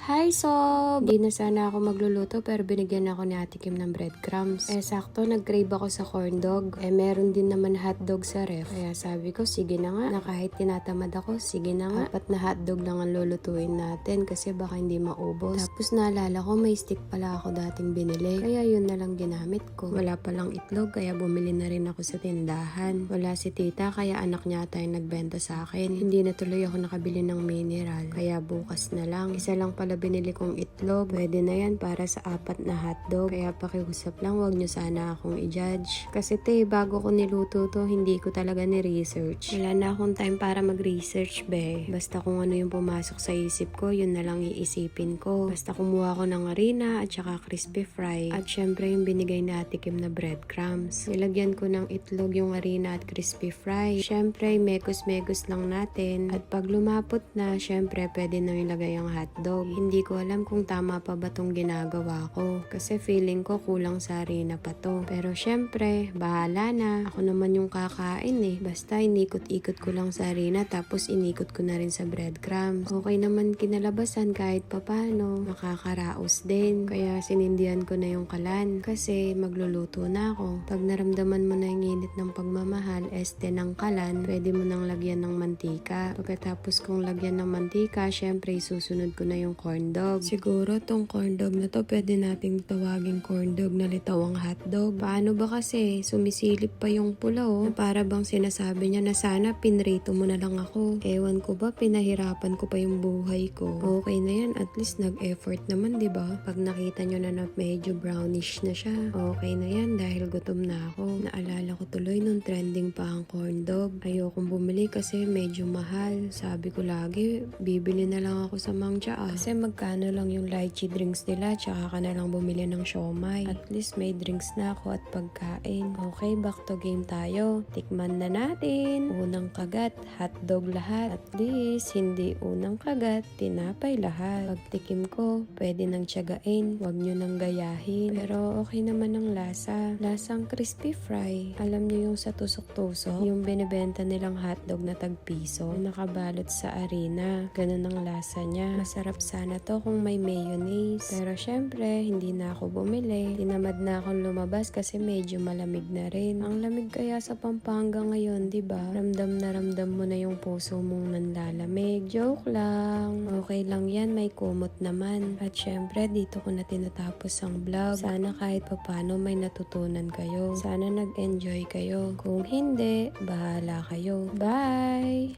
Hi, Sob! Hindi na sana ako magluluto pero binigyan ako ni Ate Kim ng breadcrumbs. Sakto, nag-crave ako sa corn dog. Meron din naman hotdog sa ref. Kaya sabi ko, sige na nga. Na kahit tinatamad ako, sige na nga. Apat na hotdog lang ang lulutuin natin kasi baka hindi maubos. Tapos naalala ko, may stick pala ako dating binili. Kaya yun na lang ginamit ko. Wala palang itlog kaya bumili na rin ako sa tindahan. Wala si tita kaya anak niya tayo nagbenta sa akin. Hindi na tuloy ako nakabili ng mineral. Kaya bukas na lang. Isa lang pala binili kong itlog. Pwede na yan para sa 4 na hotdog. Kaya pakiusap lang, wag nyo sana akong i-judge. Kasi bago ko niluto to, hindi ko talaga ni-research. Wala na akong time para mag-research, be. Basta kung ano yung pumasok sa isip ko, yun na lang iisipin ko. Basta kumuha ko ng harina at saka crispy fry. At syempre yung binigay na Ate Kim na breadcrumbs. Nilagyan ko ng itlog yung harina at crispy fry. Syempre, mekos-mekos lang natin. At pag lumapot na, syempre, pwede nang ilagay ang hotdog. Hindi ko alam kung tama pa ba tong ginagawa ko. Kasi feeling ko kulang sa harina pa to. Pero syempre, bahala na. Ako naman yung kakain eh. Basta inikot-ikot ko lang sa harina tapos inikot ko na rin sa breadcrumbs. Okay naman kinalabasan kahit papano. Makakaraos din. Kaya sinindihan ko na yung kalan. Kasi magluluto na ako. Pag naramdaman mo na yung init ng pagmamahal, ng kalan, pwede mo nang lagyan ng mantika. Pagkatapos kong lagyan ng mantika, syempre isusunod ko na yung corn dog. Siguro tong corn dog na to pwede nating tawaging corn dog na litawang hotdog. Paano ba kasi sumisilip pa yung pula na para bang sinasabi niya na sana pinrito mo na lang ako. Ewan ko ba, pinahirapan ko pa yung buhay ko. Okay na yan, at least nag-effort naman, di ba? Pag nakita nyo na medyo brownish na siya, okay na yan dahil gutom na ako. Naalala ko tuloy nung trending pa ang corn dog. Ayokong bumili kasi medyo mahal. Sabi ko lagi, bibili na lang ako sa Mang Jaa. Kasi magkano lang yung lychee drinks nila, tsaka ka na lang bumili ng siomay. At least may drinks na ako at pagkain. Okay, back to game tayo. Tikman na natin. Unang kagat, hotdog lahat. At least, hindi unang kagat, tinapay lahat. Pagtikim ko, pwede nang tiyagain. Huwag nyo nang gayahin. Pero okay naman ang lasa. Lasang crispy fry. Alam nyo yung sa tusok-tusok, yung binibenta nilang hotdog na tagpiso, nakabalot sa harina. Ganun ang lasa niya. Masarap sana to kung may mayonnaise. Pero syempre, hindi na ako bumili. Tinamad na akong lumabas kasi medyo malamig na rin. Ang lamig kaya sa Pampanga ngayon, di ba? Ramdam na ramdam mo na yung puso mong nanlalamig. Joke lang. Okay lang yan, may kumot naman. At syempre, dito ko na tinatapos ang vlog. Sana kahit papano may natutunan kayo. Sana nag-enjoy kayo. Kung hindi, bahala kayo. Bye!